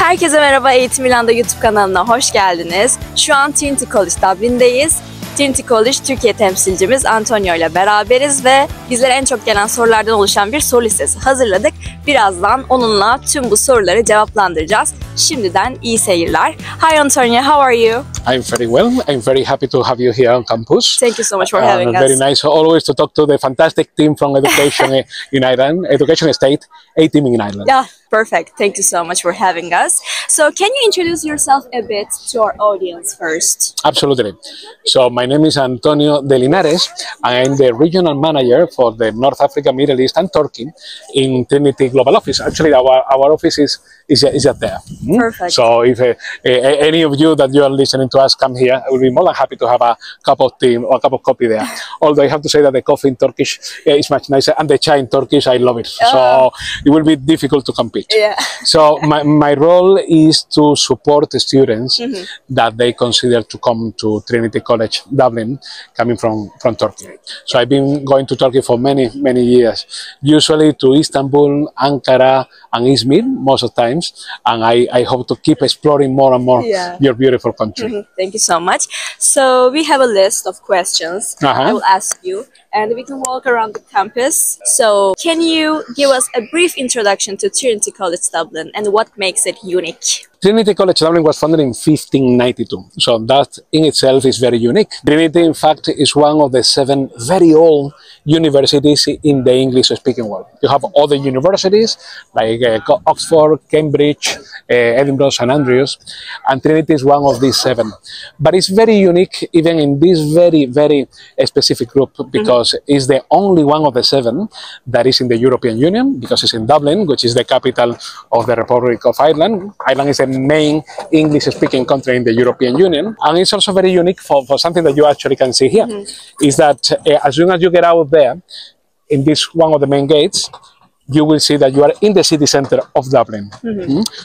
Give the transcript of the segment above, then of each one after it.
Herkese merhaba, Eğitim İrlanda YouTube kanalına hoş geldiniz. Şu an Trinity College Dublin'deyiz. Trinity College Türkiye temsilcimiz Antonio ile beraberiz ve bizlere en çok gelen sorulardan oluşan bir soru listesi hazırladık. Birazdan onunla tüm bu soruları cevaplandıracağız. Şimdiden iyi seyirler. Hi Antonio, how are you? I'm very well. I'm very happy to have you here on campus. Thank you so much for having us. Very nice always to talk to the fantastic team from Education in Ireland, Education State, Eğitim in Ireland. Yeah, perfect. Thank you so much for having us. So can you introduce yourself a bit to our audience first? Absolutely. So my name is Antonio de Linares. I'm the regional manager for the North Africa, Middle East and Turkey in Trinity Global Office. Actually, our office is just there. Perfect. So if any of you that you are listening to us come here, I will be more than happy to have a cup of tea or a cup of coffee there. Although I have to say that the coffee in Turkish is much nicer, and the chai in Turkish, I love it. So it will be difficult to compete. Yeah. So my role is to support the students that they consider to come to Trinity College Dublin, coming from Turkey. So I've been going to Turkey for many years, usually to Istanbul, Ankara, and Izmir most of the times, and I hope to keep exploring more and more your beautiful country. Thank you so much. So we have a list of questions I will ask you, and we can walk around the campus. So can you give us a brief introduction to Trinity College Dublin and what makes it unique? Trinity College Dublin was founded in 1592, so that in itself is very unique. Trinity, in fact, is one of the 7 very old universities in the English-speaking world. You have other universities like Oxford, Cambridge, Edinburgh, St Andrews, and Trinity is one of these 7. But it's very unique even in this very specific group because it's the only one of the 7 that is in the European Union, because it's in Dublin, which is the capital of the Republic of Ireland. Ireland is the main English-speaking country in the European Union, and it's also very unique for something that you actually can see here, is that as soon as you get out there, in this one of the main gates, you will see that you are in the city center of Dublin.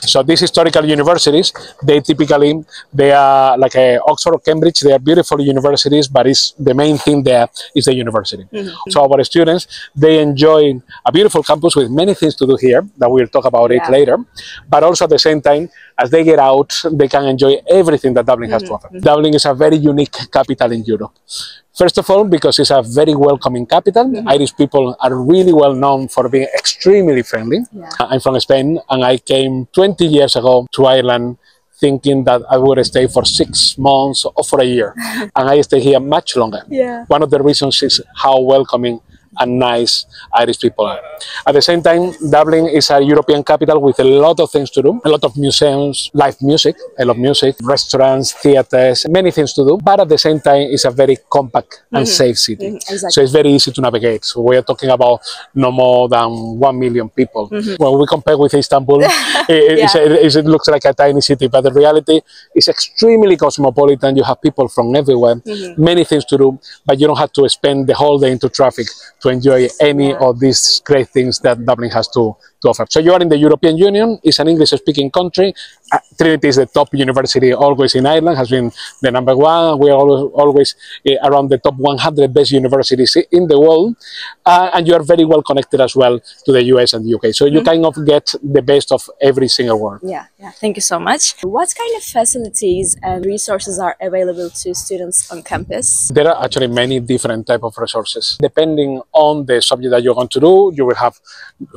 So these historical universities, they are like Oxford or Cambridge, they are beautiful universities, but the main thing there is the university. So our students, they enjoy a beautiful campus with many things to do here, that we'll talk about it later, but also at the same time, as they get out, they can enjoy everything that Dublin has to offer. Dublin is a very unique capital in Europe. First of all, because it's a very welcoming capital. Irish people are really well known for being extremely friendly. I'm from Spain, and I came 20 years ago to Ireland thinking that I would stay for 6 months or for a year, and I stay here much longer. One of the reasons is how welcoming and nice Irish people are. At the same time, Dublin is a European capital with a lot of things to do, a lot of museums, live music, I love music, restaurants, theaters, many things to do, but at the same time, it's a very compact and safe city. Exactly. So it's very easy to navigate. So we are talking about no more than 1 million people. When we compare with Istanbul, it looks like a tiny city, but the reality is extremely cosmopolitan. You have people from everywhere, many things to do, but you don't have to spend the whole day into traffic to enjoy any of these great things that Dublin has to offer. So you are in the European Union, it's an English-speaking country. Trinity is the top university always in Ireland, has been the #1. We are always around the top 100 best universities in the world. And you are very well connected as well to the US and the UK. So you kind of get the best of every single world. Yeah, thank you so much. What kind of facilities and resources are available to students on campus? There are actually many different types of resources. Depending on the subject that you're going to do, you will have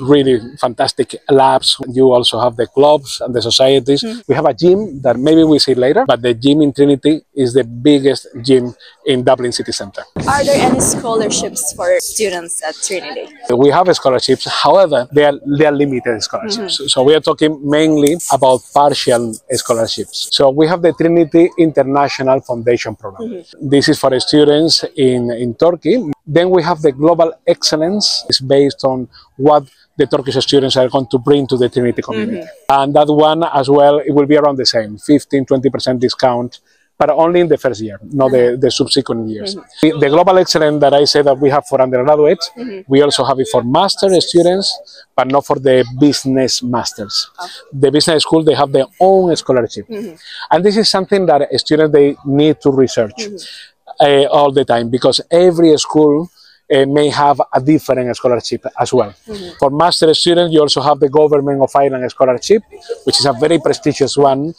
really fantastic labs. You also have the clubs and the societies. We have a gym that maybe we see later, but the gym in Trinity is the biggest gym in Dublin city centre. Are there any scholarships for students at Trinity? We have scholarships, however, they are limited scholarships. So we are talking mainly about partial scholarships. So we have the Trinity International Foundation Program. This is for students in Turkey. Then we have the Global Excellence. It's based on what the Turkish students are going to bring to the Trinity community. And that one as well, it will be around the same, 15–20% discount, but only in the first year, not the subsequent years. The Global Excellence that I say that we have for undergraduates, we also have it for master students, but not for the business masters. The business school, they have their own scholarship. And this is something that students, they need to research all the time, because every school may have a different scholarship as well. For master students, you also have the Government of Ireland Scholarship, which is a very prestigious one.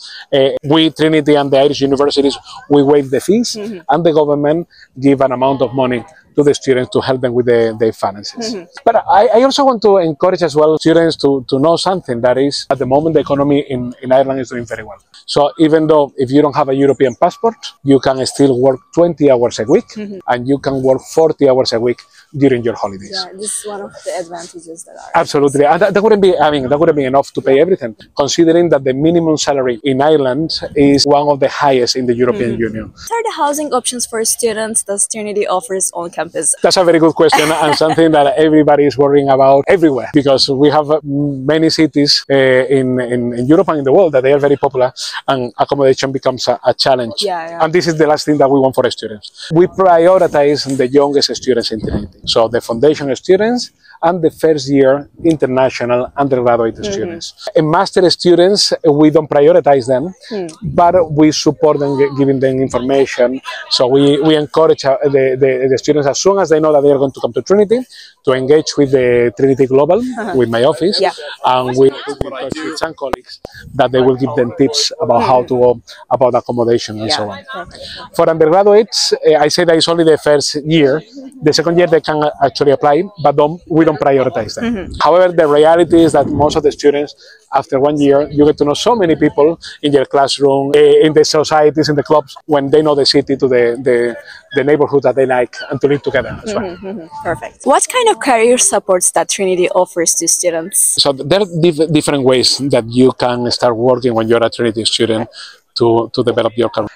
We, Trinity and the Irish universities, we waive the fees, and the government give an amount of money to the students to help them with their finances. But I also want to encourage as well students to know something, that is, at the moment the economy in Ireland is doing very well. So even though if you don't have a European passport, you can still work 20 hours a week, and you can work 40 hours a week during your holidays. Yeah, this is one of the advantages that are. Absolutely, and that wouldn't be. I mean, that wouldn't be enough to pay everything, considering that the minimum salary in Ireland is one of the highest in the European Union. What are the housing options for students that Trinity offers on campus? That's a very good question, and something that everybody is worrying about everywhere, because we have many cities in Europe and in the world that they are very popular, and accommodation becomes a challenge. And this is the last thing that we want for students. We prioritize the youngest students in Trinity. So the foundation students and the first year international undergraduate students. And master students, we don't prioritize them, but we support them, giving them information. So we encourage the students, as soon as they know that they are going to come to Trinity, to engage with the Trinity Global, with my office, and we put in touch with some colleagues that they will give them tips about how to go about accommodation and so on. For undergraduates, I say that it's only the first year. The second year they can actually apply, but we don't prioritize them. However, the reality is that most of the students, after 1 year, you get to know so many people in your classroom, in the societies, in the clubs, when they know the city to the neighborhood that they like, and to live together as well. Perfect. What kind of career supports that Trinity offers to students? So there are different ways that you can start working when you're a Trinity student to develop your career.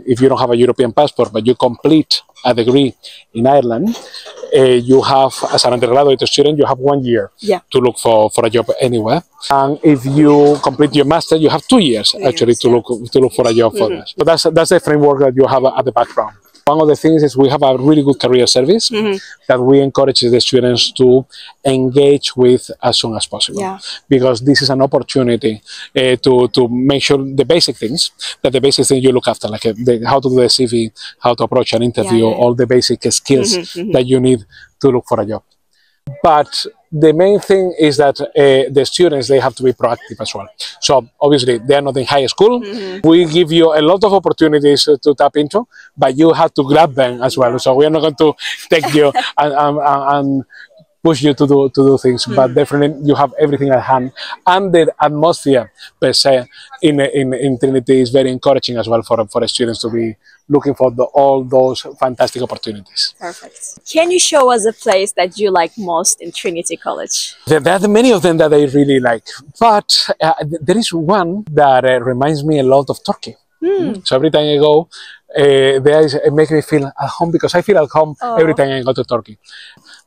If you don't have a European passport, but you complete a degree in Ireland, you have, as an undergraduate student, you have 1 year to look for a job anywhere. And if you complete your master, you have 2 years actually to look for a job for that. So that's the framework that you have at the background. One of the things is we have a really good career service that we encourage the students to engage with as soon as possible, because this is an opportunity to make sure the basic things you look after, like how to do the CV, how to approach an interview, all the basic skills that you need to look for a job. But the main thing is that the students, they have to be proactive as well. So obviously they are not in high school. We give you a lot of opportunities to tap into, but you have to grab them as well. So we are not going to take you and push you to do things, but definitely you have everything at hand. And the atmosphere per se in Trinity is very encouraging as well for students to be looking for all those fantastic opportunities. Perfect. Can you show us a place that you like most in Trinity College? There are many of them that I really like, but there is one that reminds me a lot of Turkey. So every time I go, it makes me feel at home, because I feel at home every time I go to Turkey.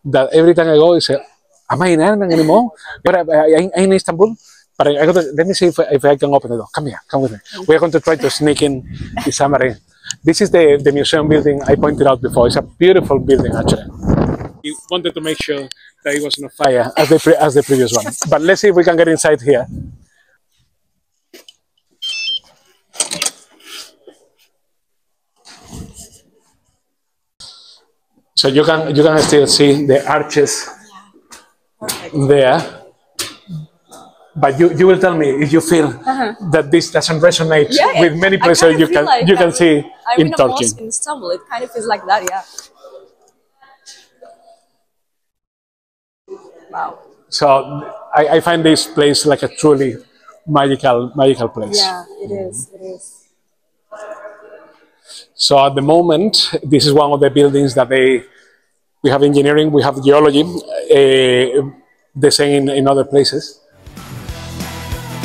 That every time I go, I say, am I in Ireland anymore? But I'm in Istanbul. But let me see if I can open the door. Come here, come with me. We are going to try to sneak in the summary. This is the museum building I pointed out before. It's a beautiful building, actually. We wanted to make sure that it wasn't on fire as the previous one. But let's see if we can get inside here. So you can still see the arches there. But you will tell me if you feel that this doesn't resonate with many places you can see in Turkey. In Istanbul, it kind of feels like that, Wow. So I find this place like a truly magical place. Yeah, it is. It is. So at the moment, this is one of the buildings that we have engineering, we have geology, the same in other places.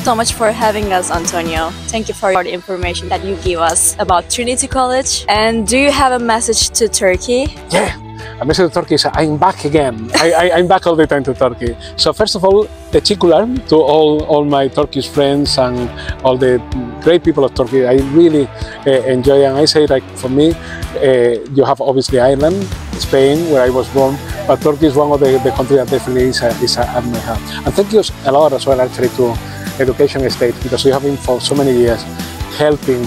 So much for having us, Antonio. Thank you for the information that you give us about Trinity College. And do you have a message to Turkey? Yeah, a message to Turkey is I'm back again. I'm back all the time to Turkey. So first of all, teşekkürler to all my Turkish friends and all the great people of Turkey. I really enjoy, and I say, like, for me, you have obviously Ireland, Spain, where I was born, but Turkey is one of the countries that definitely is at my heart. And thank you a lot as well, actually, to Education State, because we have been for so many years helping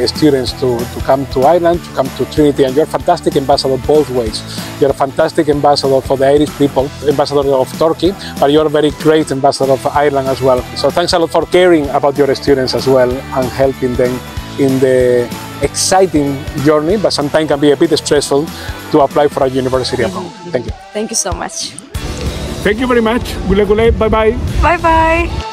students to come to Ireland, to come to Trinity, and you're a fantastic ambassador both ways. You're a fantastic ambassador for the Irish people, ambassador of Turkey, but you're a very great ambassador of Ireland as well. So thanks a lot for caring about your students as well and helping them in the exciting journey, but sometimes can be a bit stressful to apply for a university abroad. Thank you. Thank you so much. Thank you very much. Gule gule. Bye bye. Bye bye.